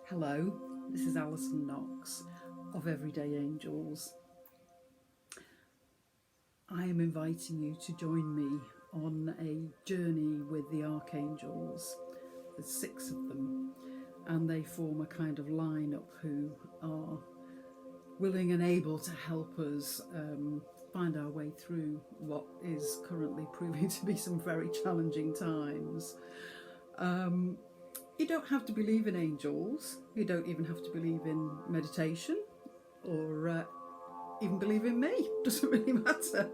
Hello, this is Alison Knox of Everyday Angels. I am inviting you to join me on a journey with the archangels. There's 6 of them, and they form a kind of lineup who are willing and able to help us find our way through what is currently proving to be some very challenging times. You don't have to believe in angels, you don't even have to believe in meditation or even believe in me, doesn't really matter.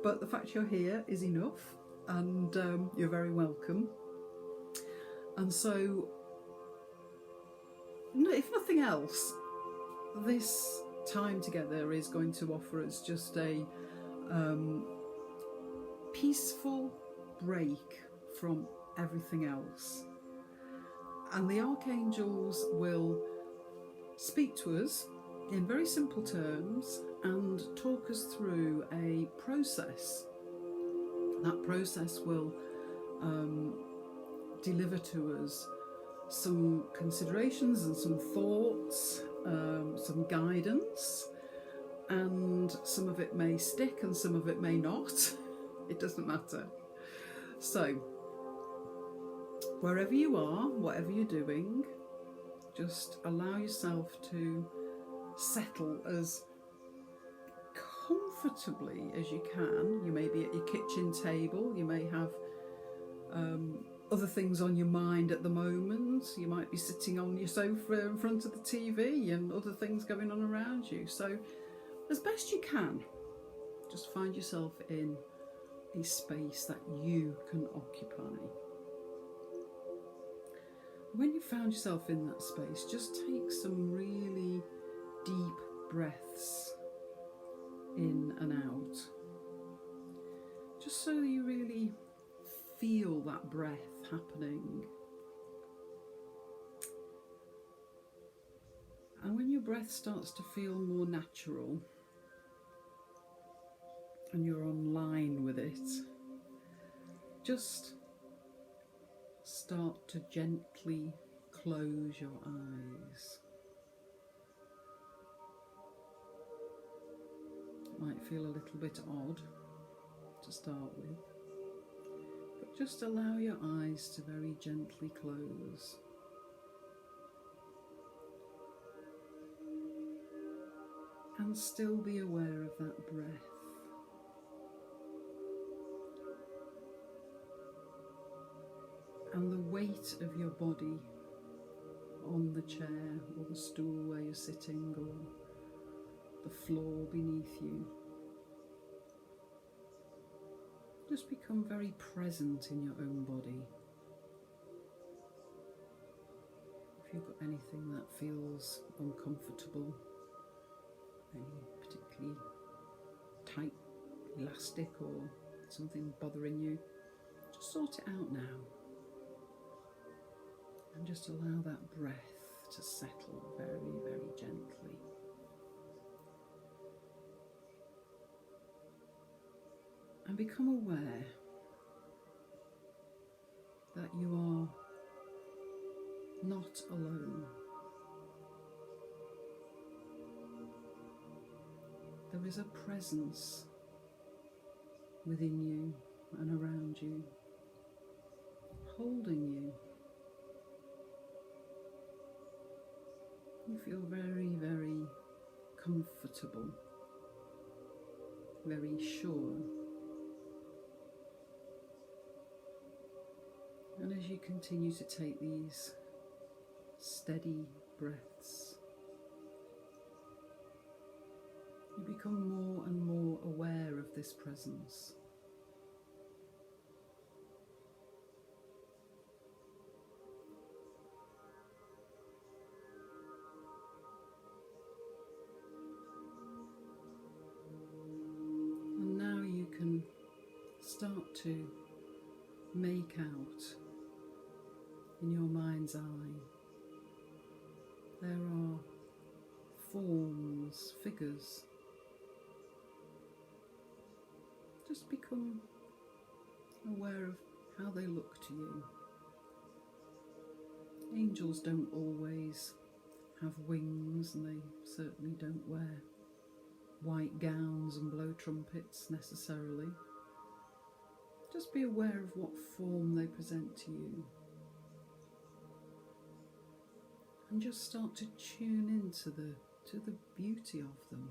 But the fact you're here is enough, and you're very welcome. And so, if nothing else, this time together is going to offer us just a peaceful break from everything else. And the archangels will speak to us in very simple terms and talk us through a process. That process will deliver to us some considerations and some thoughts, some guidance, and some of it may stick and some of it may not. It doesn't matter. So, wherever you are, whatever you're doing, just allow yourself to settle as comfortably as you can. You may be at your kitchen table, you may have other things on your mind at the moment, you might be sitting on your sofa in front of the TV and other things going on around you. So as best you can, just find yourself in a space that you can occupy. When you've found yourself in that space, just take some really deep breaths in and out, just so you really feel that breath happening. And when your breath starts to feel more natural and you're online with it, just start to gently close your eyes. It might feel a little bit odd to start with, but just allow your eyes to very gently close. And still be aware of that breath. And the weight of your body on the chair or the stool where you're sitting or the floor beneath you. Just become very present in your own body. If you've got anything that feels uncomfortable, any particularly tight elastic or something bothering you, just sort it out now. And just allow that breath to settle very, very gently. And become aware that you are not alone. There is a presence within you and around you, holding you. You feel very, very comfortable, very sure. And as you continue to take these steady breaths, you become more and more aware of this presence. Start to make out in your mind's eye. There are forms, figures. Just become aware of how they look to you. Angels don't always have wings, and they certainly don't wear white gowns and blow trumpets necessarily. Just be aware of what form they present to you. And just start to tune into the beauty of them.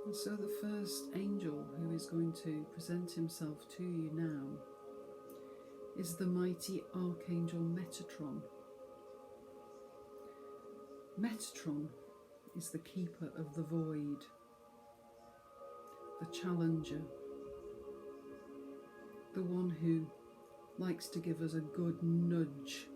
And so the first angel who is going to present himself to you now is the mighty archangel Metatron. Metatron is the keeper of the void, the challenger, the one who likes to give us a good nudge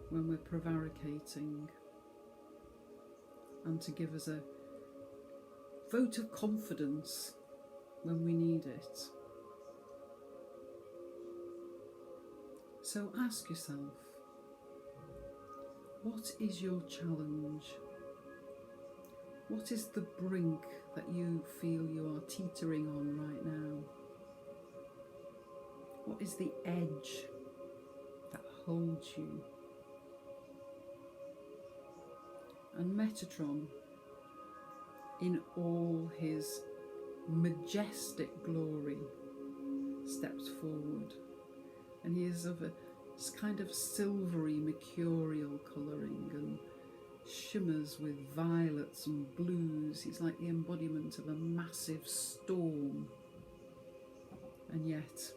when we're prevaricating, and to give us a vote of confidence when we need it. So ask yourself, what is your challenge? What is the brink that you feel you are teetering on right now? What is the edge that holds you? And Metatron, in all his majestic glory, steps forward, and he is of a kind of silvery mercurial colouring and shimmers with violets and blues. He's like the embodiment of a massive storm, and yet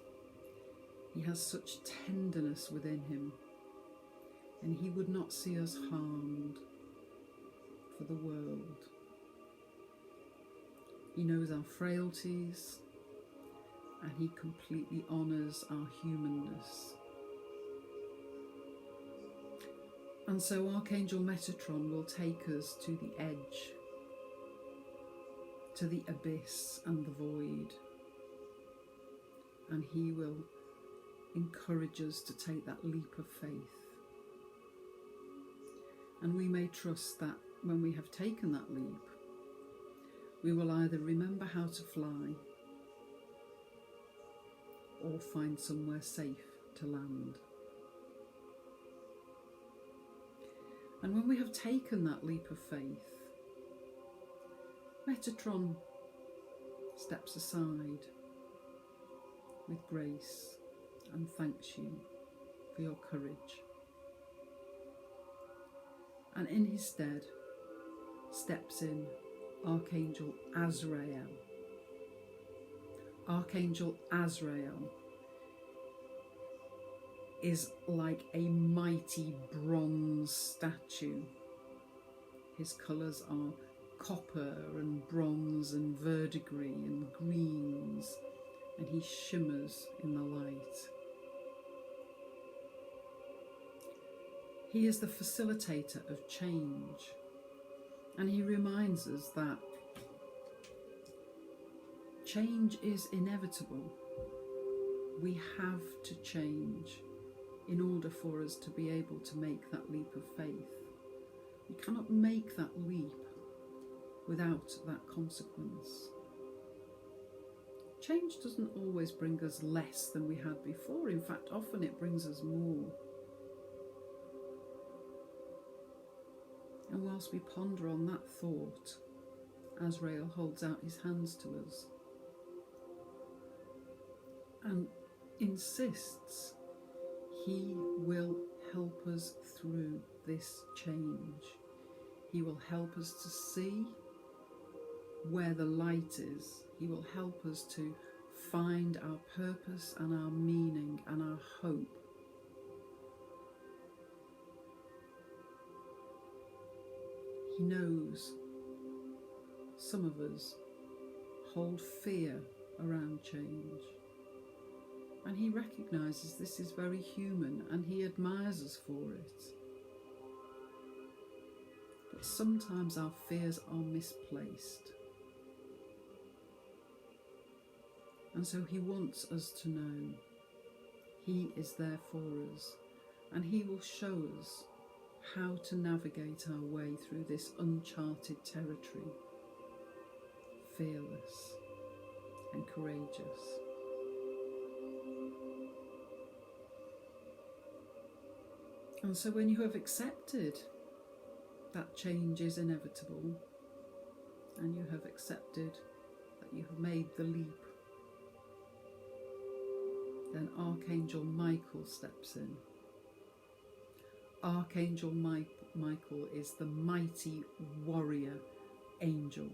he has such tenderness within him, and he would not see us harmed for the world. He knows our frailties, and he completely honours our humanness. And so Archangel Metatron will take us to the edge, to the abyss and the void, and he will encourage us to take that leap of faith. And we may trust that when we have taken that leap, we will either remember how to fly or find somewhere safe to land. And when we have taken that leap of faith, Metatron steps aside with grace and thanks you for your courage. And in his stead steps in Archangel Azrael. Archangel Azrael is like a mighty bronze statue. His colours are copper and bronze and verdigris and greens, and he shimmers in the light. He is the facilitator of change, and he reminds us that change is inevitable. We have to change in order for us to be able to make that leap of faith. We cannot make that leap without that consequence. Change doesn't always bring us less than we had before. In fact, often it brings us more. And whilst we ponder on that thought, Azrael holds out his hands to us and insists he will help us through this change. He will help us to see where the light is. He will help us to find our purpose and our meaning and our hope. He knows some of us hold fear around change, and he recognises this is very human, and he admires us for it. But sometimes our fears are misplaced, and so he wants us to know he is there for us, and he will show us how to navigate our way through this uncharted territory, fearless and courageous. And so when you have accepted that change is inevitable, and you have accepted that you have made the leap, then Archangel Michael steps in. Archangel Michael is the mighty warrior angel.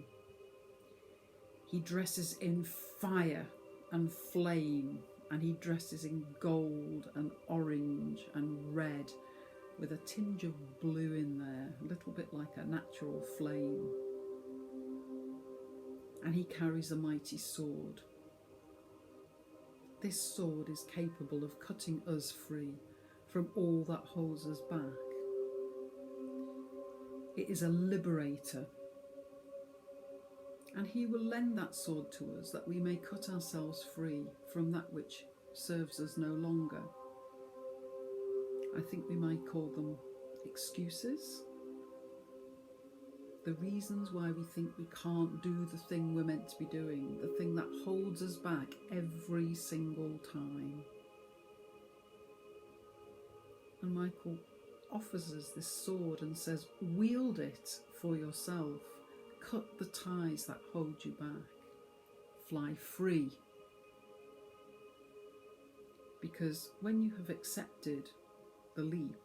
He dresses in fire and flame, and he dresses in gold and orange and red with a tinge of blue in there, a little bit like a natural flame. And he carries a mighty sword. This sword is capable of cutting us free from all that holds us back. It is a liberator. And he will lend that sword to us that we may cut ourselves free from that which serves us no longer. I think we might call them excuses. The reasons why we think we can't do the thing we're meant to be doing, the thing that holds us back every single time. And Michael offers us this sword and says, wield it for yourself. Cut the ties that hold you back. Fly free. Because when you have accepted the leap,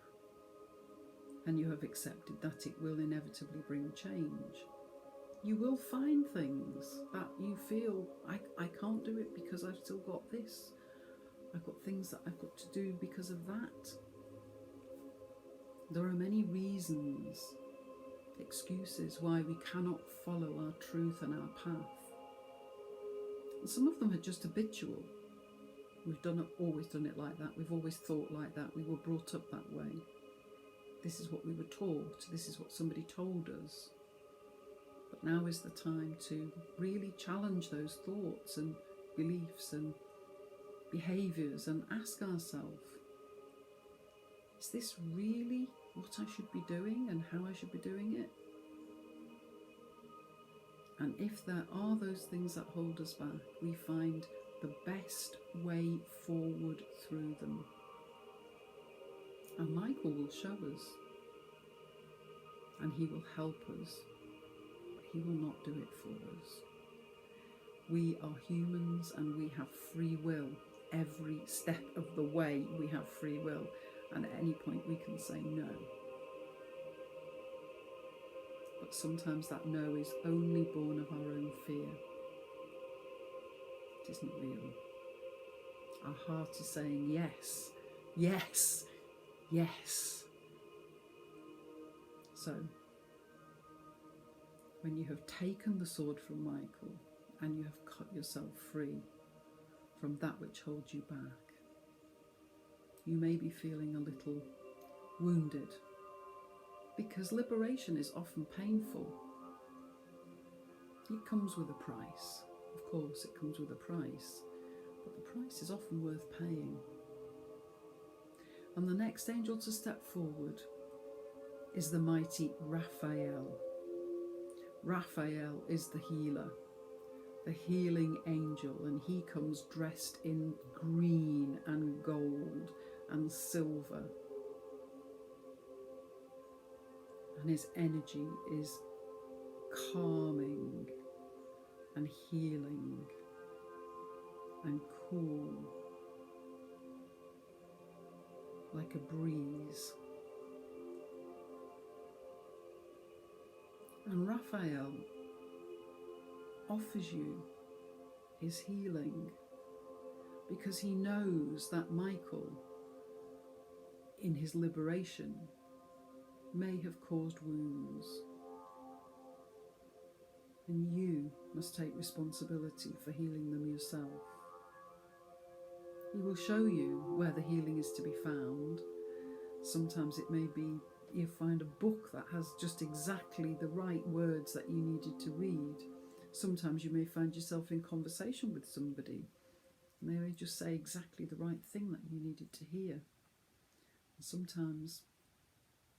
and you have accepted that it will inevitably bring change, you will find things that you feel, I can't do it because I've still got this. I've got things that I've got to do because of that. There are many reasons, excuses why we cannot follow our truth and our path. And some of them are just habitual. We've always done it like that. We've always thought like that. We were brought up that way. This is what we were taught. This is what somebody told us. But now is the time to really challenge those thoughts and beliefs and behaviours and ask ourselves, is this really what I should be doing and how I should be doing it? And if there are those things that hold us back, we find the best way forward through them. And Michael will show us, and he will help us, but he will not do it for us. We are humans and we have free will. Every step of the way we have free will, and at any point we can say no. But sometimes that no is only born of our own fear. It isn't real. Our heart is saying yes, yes, yes. So, when you have taken the sword from Michael and you have cut yourself free from that which holds you back, you may be feeling a little wounded, because liberation is often painful. It comes with a price. Of course, it comes with a price, but the price is often worth paying. And the next angel to step forward is the mighty Raphael. Raphael is the healer, the healing angel, and he comes dressed in green and gold and silver. And his energy is calming and healing and cool, like a breeze. And Raphael offers you his healing because he knows that Michael, in his liberation, may have caused wounds. And you must take responsibility for healing them yourself. He will show you where the healing is to be found. Sometimes it may be you find a book that has just exactly the right words that you needed to read. Sometimes you may find yourself in conversation with somebody and they may just say exactly the right thing that you needed to hear. And sometimes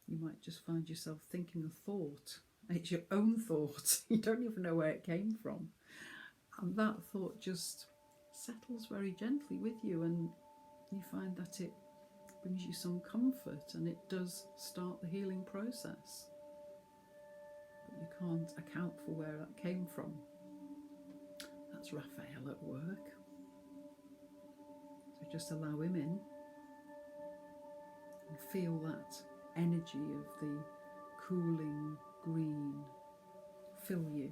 you might just find yourself thinking a thought. It's your own thought. You don't even know where it came from. And that thought just settles very gently with you, and you find that it brings you some comfort, and it does start the healing process. But you can't account for where that came from. That's Raphael at work. So just allow him in and feel that energy of the cooling green fill you.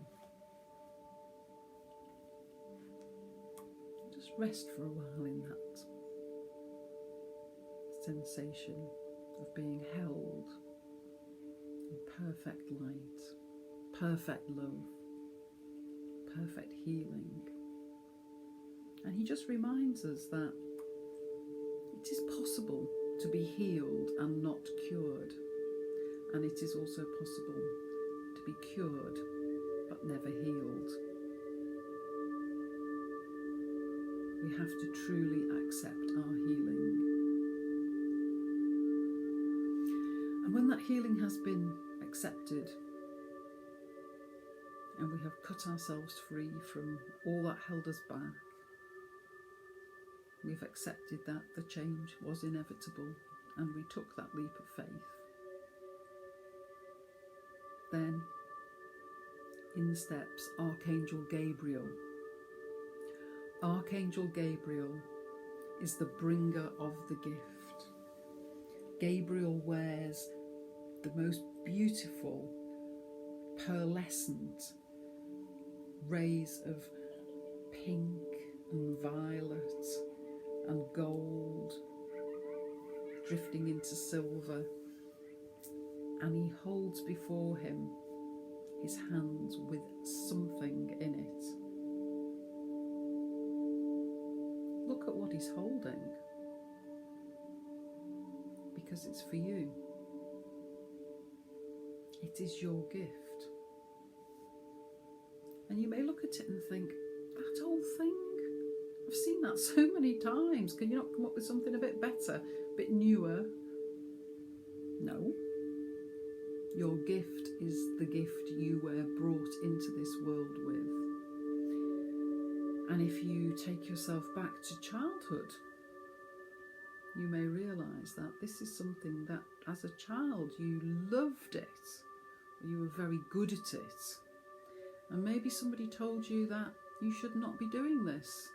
Just rest for a while in that sensation of being held in perfect light, perfect love, perfect healing. And he just reminds us that it is possible to be healed and not cured, and it is also possible to be cured but never healed. We have to truly accept our healing. And when that healing has been accepted and we have cut ourselves free from all that held us back, we've accepted that the change was inevitable and we took that leap of faith, then in steps Archangel Gabriel. Archangel Gabriel is the bringer of the gift. Gabriel wears the most beautiful pearlescent rays of pink and violet and gold drifting into silver, and he holds before him his hands with something in it. Look at what he's holding, because it's for you. It is your gift. And you may look at it and think, that old thing, I've seen that so many times. Can you not come up with something a bit better, a bit newer? No. Your gift is the gift you were brought into this world with. And if you take yourself back to childhood, you may realise that this is something that as a child you loved it, or you were very good at it. And maybe somebody told you that you should not be doing this.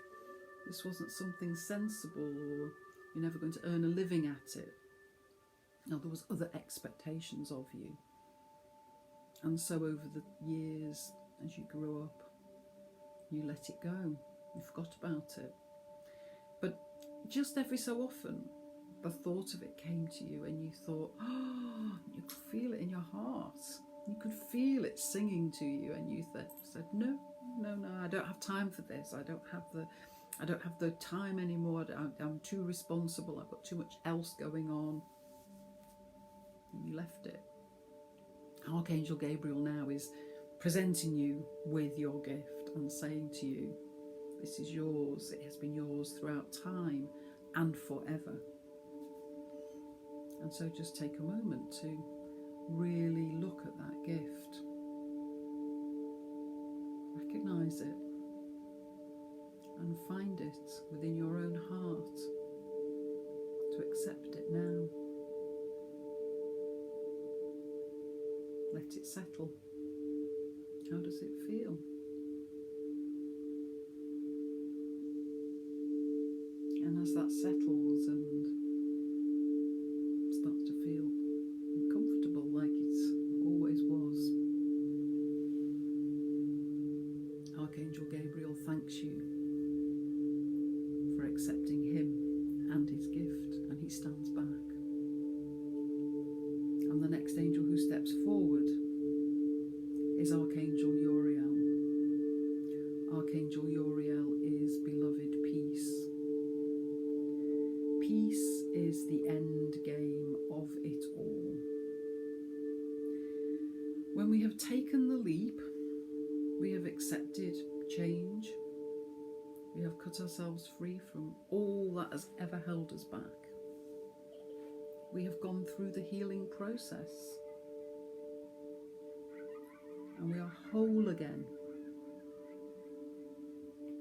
This wasn't something sensible, or you're never going to earn a living at it. Now, there was other expectations of you. And so over the years, as you grew up, you let it go. You forgot about it. But just every so often, the thought of it came to you and you thought, oh, you could feel it in your heart. You could feel it singing to you, and you said, no, I don't have time for this. I don't have the time anymore. I'm too responsible. I've got too much else going on. And you left it. Archangel Gabriel now is presenting you with your gift and saying to you, this is yours. It has been yours throughout time and forever. And so just take a moment to really look at that gift. Recognise it and find it within your own heart to accept it now. Let it settle. How does it feel? And as that settles and starts to feel comfortable like it always was, Archangel Gabriel thanks you for accepting him and his gift, and he stands back. And the next angel who steps forward is Archangel Uriel. Archangel Uriel is beloved peace. Peace is the end game of it all. When we have taken the leap, we have accepted change, we have cut ourselves free from all that has ever held us back. We have gone through the healing process, and we are whole again.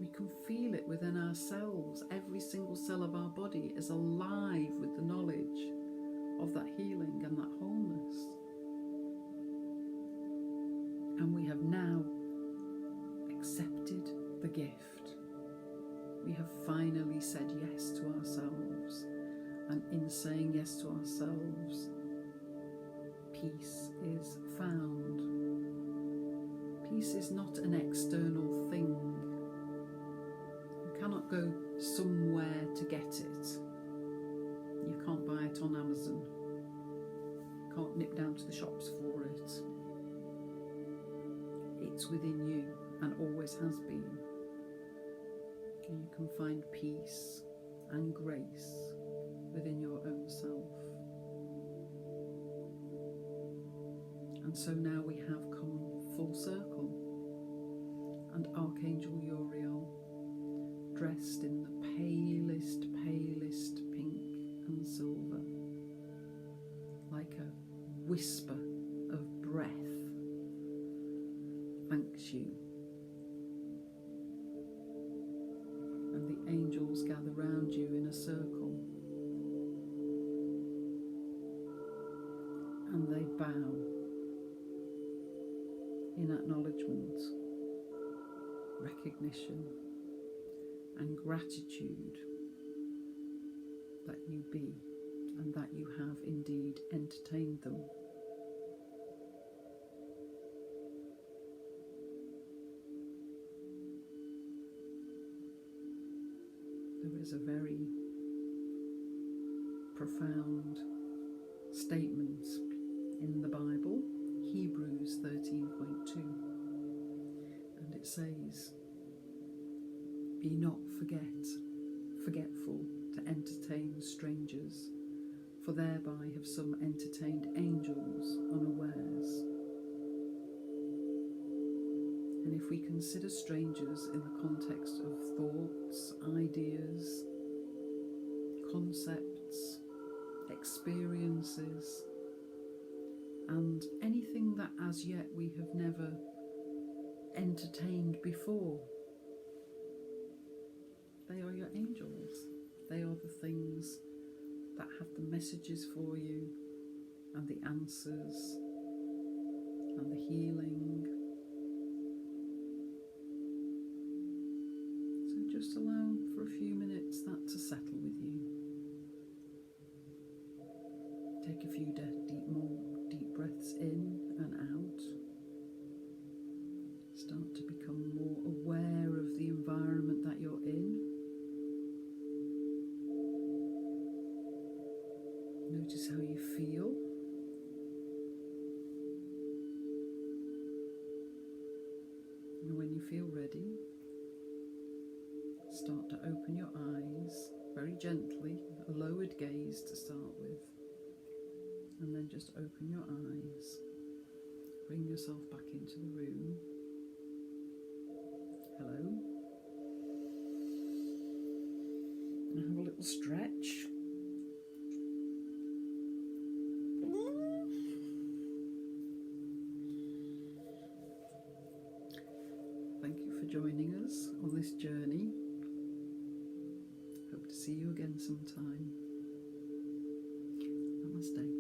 We can feel it within ourselves. Every single cell of our body is alive with the knowledge of that healing and that wholeness. And we have now accepted the gift. We have finally said yes to ourselves. And in saying yes to ourselves, peace is found. Peace is not an external thing. You cannot go somewhere to get it. You can't buy it on Amazon. You can't nip down to the shops for it. It's within you and always has been. And you can find peace and grace within your own self. And so now we have come full circle, and Archangel Uriel, dressed in the palest pink and silver, like a whisper of breath, thanks you. And the angels gather round you in a circle, and they bow in acknowledgement, recognition and gratitude that you be and that you have indeed entertained them. There is a very profound statement in the Bible, Hebrews 13.2, and it says, "Be not forgetful to entertain strangers, for thereby have some entertained angels unawares." And if we consider strangers in the context of thoughts, ideas, concepts, experiences, and anything that as yet we have never entertained before, they are your angels. They are the things that have the messages for you and the answers and the healing. So just allow for a few minutes that to settle with you. Take a few deep breaths in and out. Start to become more aware of the environment that you're in. Notice how you feel. And when you feel ready, start to open your eyes very gently, a lowered gaze to start with. And then just open your eyes. Bring yourself back into the room. Hello. And have a little stretch. Thank you for joining us on this journey. Hope to see you again sometime. Namaste.